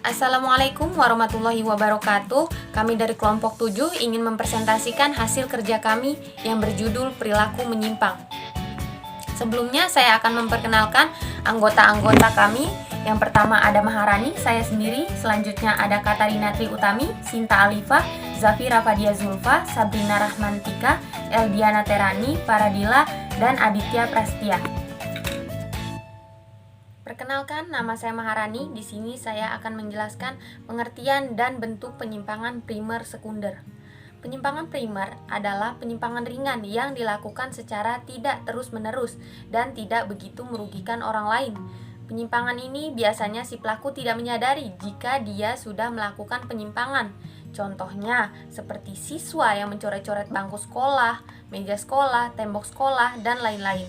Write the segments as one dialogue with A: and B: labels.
A: Assalamualaikum warahmatullahi wabarakatuh. Kami dari kelompok 7 ingin mempresentasikan hasil kerja kami yang berjudul Perilaku Menyimpang. Sebelumnya saya akan memperkenalkan anggota-anggota kami. Yang pertama ada Maharani, saya sendiri. Selanjutnya ada Katarina Tri Utami, Sinta Alifah, Zafira Fadia Zulfa, Sabrina Rahmantika, Eldiana Terani, Paradila, dan Aditya Prastia. Perkenalkan, nama saya Maharani. Di sini saya akan menjelaskan pengertian dan bentuk penyimpangan primer sekunder. Penyimpangan primer adalah penyimpangan ringan yang dilakukan secara tidak terus-menerus dan tidak begitu merugikan orang lain. Penyimpangan ini biasanya si pelaku tidak menyadari jika dia sudah melakukan penyimpangan. Contohnya seperti siswa yang mencoret-coret bangku sekolah, meja sekolah, tembok sekolah, dan lain-lain.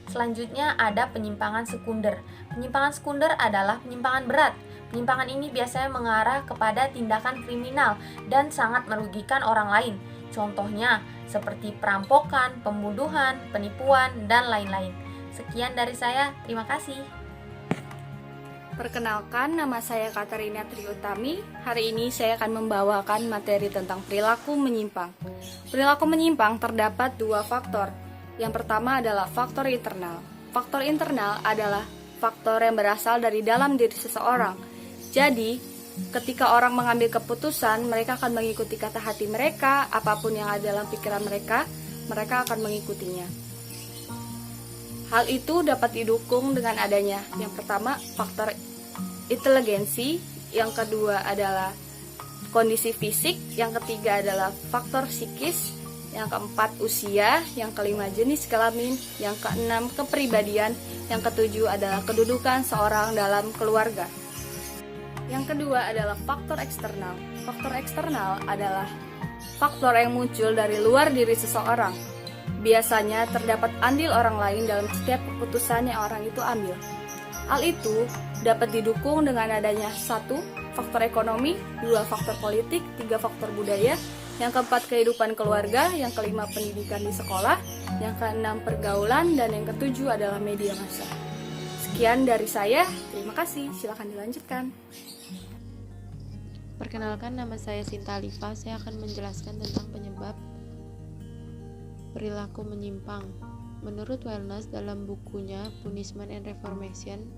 A: Selanjutnya ada penyimpangan sekunder. Penyimpangan sekunder adalah penyimpangan berat. Penyimpangan ini biasanya mengarah kepada tindakan kriminal dan sangat merugikan orang lain. Contohnya seperti perampokan, pembunuhan, penipuan, dan lain-lain. Sekian dari saya, terima kasih.
B: Perkenalkan, nama saya Katarina Tri Utami. Hari ini saya akan membawakan materi tentang perilaku menyimpang. Perilaku menyimpang terdapat dua faktor. Yang pertama adalah faktor internal. Faktor internal adalah faktor yang berasal dari dalam diri seseorang. Jadi, ketika orang mengambil keputusan, mereka akan mengikuti kata hati mereka, apapun yang ada dalam pikiran mereka akan mengikutinya. Hal itu dapat didukung dengan adanya yang pertama, faktor inteligensi, yang kedua adalah kondisi fisik, yang ketiga adalah faktor psikis, yang keempat usia, yang kelima jenis kelamin, yang keenam kepribadian, yang ketujuh adalah kedudukan seorang dalam keluarga. Yang kedua adalah faktor eksternal. Faktor eksternal adalah faktor yang muncul dari luar diri seseorang. Biasanya terdapat andil orang lain dalam setiap keputusan yang orang itu ambil. Hal itu dapat didukung dengan adanya 1. Faktor ekonomi, 2. Faktor politik, 3. Faktor budaya, yang keempat kehidupan keluarga, yang kelima pendidikan di sekolah, yang keenam pergaulan, dan yang ketujuh adalah media massa. Sekian dari saya, terima kasih, silakan dilanjutkan.
C: Perkenalkan, nama saya Sinta Alifah. Saya akan menjelaskan tentang penyebab perilaku menyimpang. Menurut Wellness dalam bukunya Punishment and Reformation,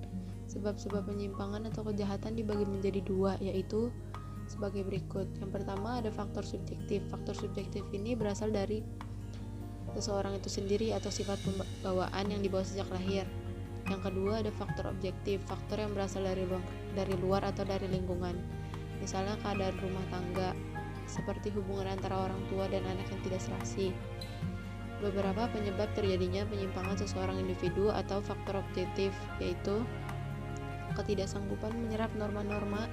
C: sebab-sebab penyimpangan atau kejahatan dibagi menjadi dua, yaitu sebagai berikut. Yang pertama ada faktor subjektif. Faktor subjektif ini berasal dari seseorang itu sendiri atau sifat pembawaan yang dibawa sejak lahir. Yang kedua ada faktor objektif. Faktor yang berasal dari luar atau dari lingkungan. Misalnya keadaan rumah tangga, seperti hubungan antara orang tua dan anak yang tidak serasi. Beberapa penyebab terjadinya penyimpangan seseorang individu atau faktor objektif, yaitu ketidaksanggupan menyerap norma-norma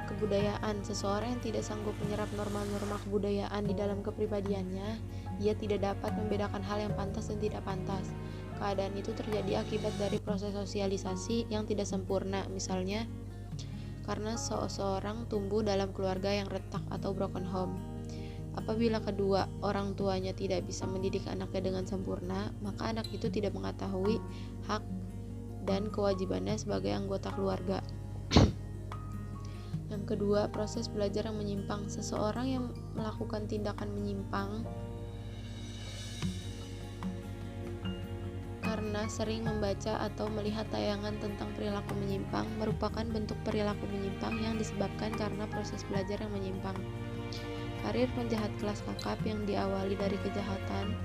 C: kebudayaan. Seseorang yang tidak sanggup menyerap norma-norma kebudayaan di dalam kepribadiannya, ia tidak dapat membedakan hal yang pantas dan tidak pantas. Keadaan itu terjadi akibat dari proses sosialisasi yang tidak sempurna, misalnya karena seseorang tumbuh dalam keluarga yang retak atau broken home. Apabila kedua orang tuanya tidak bisa mendidik anaknya dengan sempurna, maka anak itu tidak mengetahui hak dan kewajibannya sebagai anggota keluarga. Yang kedua, proses belajar yang menyimpang. Seseorang yang melakukan tindakan menyimpang karena sering membaca atau melihat tayangan tentang perilaku menyimpang merupakan bentuk perilaku menyimpang yang disebabkan karena proses belajar yang menyimpang. Karir penjahat kelas kakap yang diawali dari kejahatan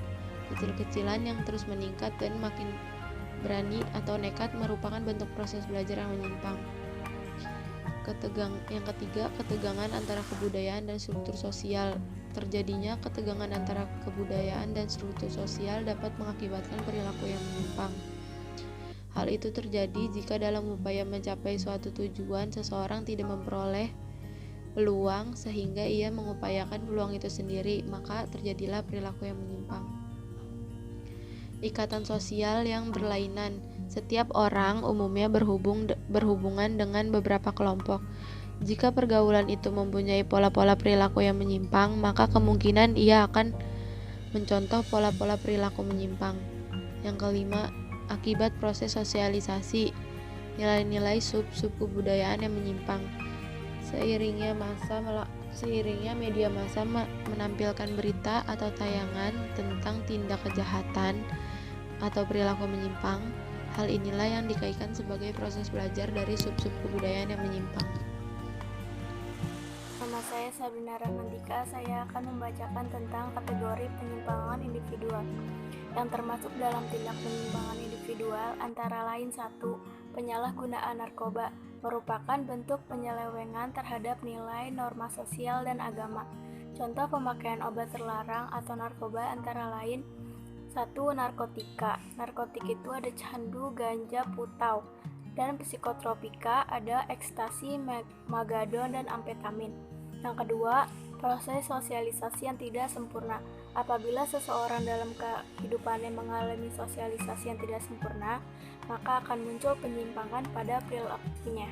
C: kecil-kecilan yang terus meningkat dan makin berani atau nekat merupakan bentuk proses belajar yang menyimpang. Yang ketiga, ketegangan antara kebudayaan dan struktur sosial. Terjadinya ketegangan antara kebudayaan dan struktur sosial dapat mengakibatkan perilaku yang menyimpang. Hal itu terjadi jika dalam upaya mencapai suatu tujuan, seseorang tidak memperoleh peluang sehingga ia mengupayakan peluang itu sendiri, maka terjadilah perilaku yang menyimpang. Ikatan sosial yang berlainan. Setiap orang umumnya berhubungan dengan beberapa kelompok. Jika pergaulan itu mempunyai pola-pola perilaku yang menyimpang, maka kemungkinan ia akan mencontoh pola-pola perilaku menyimpang. Yang kelima, akibat proses sosialisasi. nilai-nilai sub-sub kebudayaan yang menyimpang. Seiringnya media massa menampilkan berita atau tayangan tentang tindak kejahatan atau perilaku menyimpang, hal inilah yang dikaitkan sebagai proses belajar dari sub-sub kebudayaan yang menyimpang.
D: Nama saya Sabrina Rahmantika. Saya akan membacakan tentang kategori penyimpangan individual yang termasuk dalam tindak penyimpangan individual antara lain 1. Penyalahgunaan narkoba merupakan bentuk penyelewengan terhadap nilai, norma sosial, dan agama. Contoh pemakaian obat terlarang atau narkoba antara lain 1. Narkotika. Narkotik itu ada candu, ganja, putau. Dan psikotropika ada ekstasi, magadon, dan amfetamin. Yang kedua, proses sosialisasi yang tidak sempurna. Apabila seseorang dalam kehidupannya mengalami sosialisasi yang tidak sempurna, maka akan muncul penyimpangan pada perilakunya.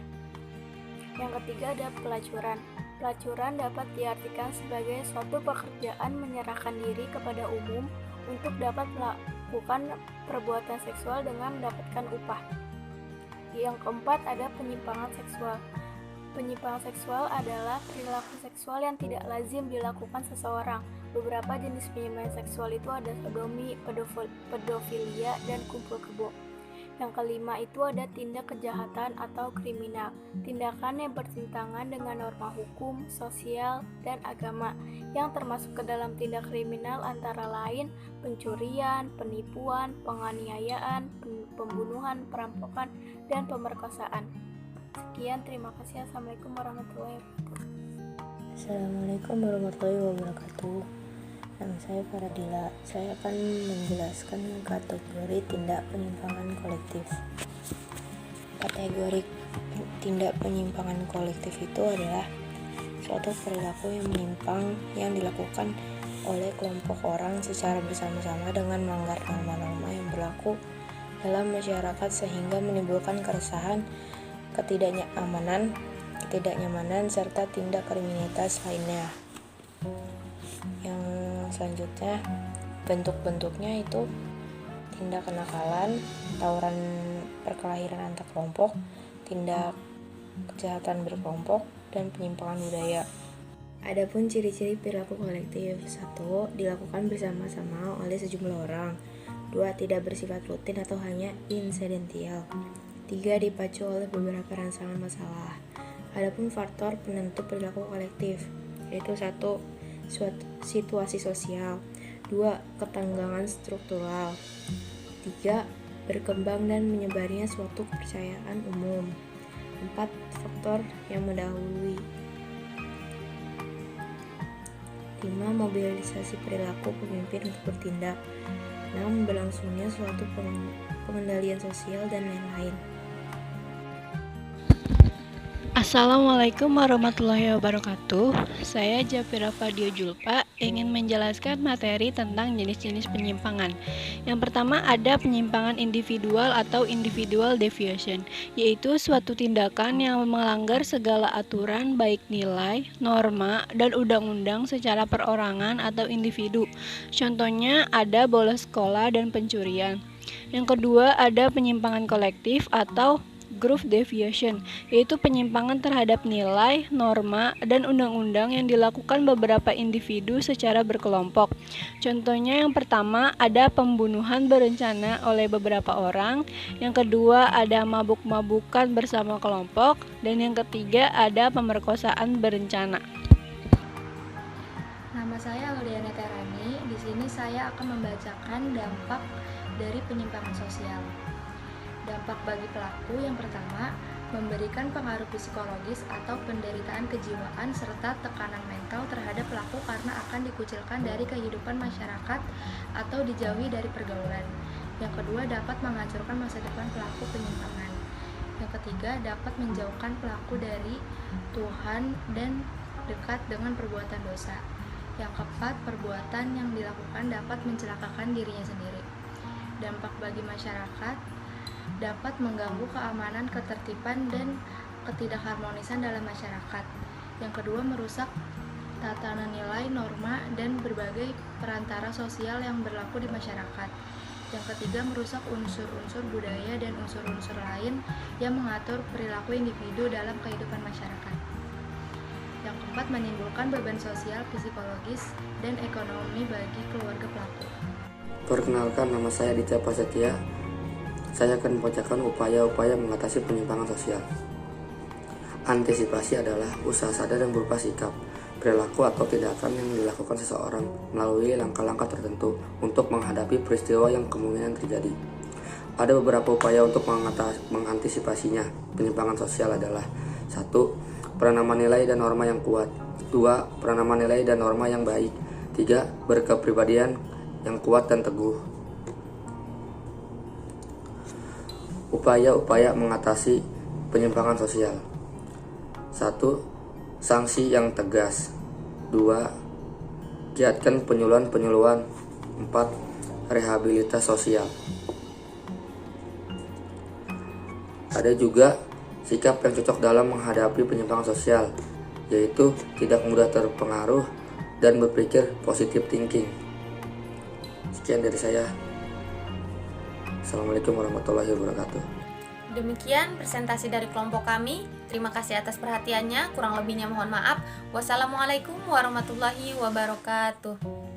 D: Yang ketiga ada pelacuran. Pelacuran dapat diartikan sebagai suatu pekerjaan menyerahkan diri kepada umum untuk dapat melakukan perbuatan seksual dengan mendapatkan upah. Yang keempat ada penyimpangan seksual. Penyimpangan seksual adalah perilaku seksual yang tidak lazim dilakukan seseorang. Beberapa jenis penyimpangan seksual itu ada sodomi, pedofilia, dan kumpul kebo. Yang kelima itu ada tindak kejahatan atau kriminal. Tindakan yang bertentangan dengan norma hukum, sosial, dan agama yang termasuk ke dalam tindak kriminal antara lain pencurian, penipuan, penganiayaan, pembunuhan, perampokan, dan pemerkosaan. Sekian, terima kasih. Assalamualaikum warahmatullahi wabarakatuh.
E: Assalamualaikum warahmatullahi wabarakatuh. Nama saya Faradila. Saya akan menjelaskan kategori tindak penyimpangan kolektif. Kategori tindak penyimpangan kolektif itu adalah suatu perilaku yang menyimpang yang dilakukan oleh kelompok orang secara bersama-sama dengan melanggar norma-norma yang berlaku dalam masyarakat sehingga menimbulkan keresahan, ketidaknyamanan, serta tindak kriminalitas lainnya. Yang selanjutnya, bentuk-bentuknya itu tindak kenakalan, tawuran perkelahian antar kelompok, tindak kejahatan berkelompok, dan penyimpangan budaya. Adapun ciri-ciri perilaku kolektif: 1. Dilakukan bersama-sama oleh sejumlah orang. 2. Tidak bersifat rutin atau hanya insidental. 3. Dipacu oleh beberapa rangsangan masalah. Adapun faktor penentu perilaku kolektif yaitu 1. Situasi sosial. 2. Ketenggangan struktural. 3. Berkembang dan menyebarnya suatu kepercayaan umum. 4. Faktor yang mendahului. 5. Mobilisasi perilaku pemimpin untuk bertindak. 6. Berlangsungnya suatu pengendalian sosial dan lain-lain.
F: Assalamualaikum warahmatullahi wabarakatuh. Saya Jafira Fadio Julpa ingin menjelaskan materi tentang jenis-jenis penyimpangan. Yang pertama ada penyimpangan individual atau individual deviation, yaitu suatu tindakan yang melanggar segala aturan baik nilai, norma, dan undang-undang secara perorangan atau individu. Contohnya ada bolos sekolah dan pencurian. Yang kedua ada penyimpangan kolektif atau group deviation, yaitu penyimpangan terhadap nilai, norma, dan undang-undang yang dilakukan beberapa individu secara berkelompok. Contohnya yang pertama ada pembunuhan berencana oleh beberapa orang, yang kedua ada mabuk-mabukan bersama kelompok, dan yang ketiga ada pemerkosaan berencana.
A: Nama saya Auliana Terani. Di sini saya akan membacakan dampak dari penyimpangan sosial. Dampak bagi pelaku yang pertama, memberikan pengaruh psikologis atau penderitaan kejiwaan serta tekanan mental terhadap pelaku karena akan dikucilkan dari kehidupan masyarakat atau dijauhi dari pergaulan. Yang kedua, dapat menghancurkan masa depan pelaku penyimpangan. Yang ketiga, dapat menjauhkan pelaku dari Tuhan dan dekat dengan perbuatan dosa. Yang keempat, perbuatan yang dilakukan dapat mencelakakan dirinya sendiri. Dampak bagi masyarakat dapat mengganggu keamanan, ketertiban, dan ketidakharmonisan dalam masyarakat. Yang kedua, merusak tatanan nilai, norma, dan berbagai perantara sosial yang berlaku di masyarakat.
G: Yang ketiga, merusak unsur-unsur budaya dan unsur-unsur lain yang mengatur perilaku individu dalam kehidupan masyarakat. Yang keempat, menimbulkan beban sosial, psikologis, dan ekonomi bagi keluarga pelaku.
H: Perkenalkan, nama saya Ditya Prasetya. Saya akan membacakan upaya-upaya mengatasi penyimpangan sosial. Antisipasi adalah usaha sadar yang berupa sikap, perilaku atau tindakan yang dilakukan seseorang melalui langkah-langkah tertentu untuk menghadapi peristiwa yang kemungkinan terjadi. Ada beberapa upaya untuk mengantisipasinya. Penyimpangan sosial adalah 1. Penanaman nilai dan norma yang kuat. 2. Penanaman nilai dan norma yang baik. 3. Berkepribadian yang kuat dan teguh. Upaya-upaya mengatasi penyimpangan sosial. 1. Sanksi yang tegas. 2. Giatkan penyuluhan-penyuluhan. 4. Rehabilitas sosial. Ada juga sikap yang cocok dalam menghadapi penyimpangan sosial, yaitu tidak mudah terpengaruh dan berpikir positive thinking. Sekian dari saya. Assalamualaikum warahmatullahi wabarakatuh.
A: Demikian presentasi dari kelompok kami. Terima kasih atas perhatiannya. Kurang lebihnya mohon maaf. Wassalamualaikum warahmatullahi wabarakatuh.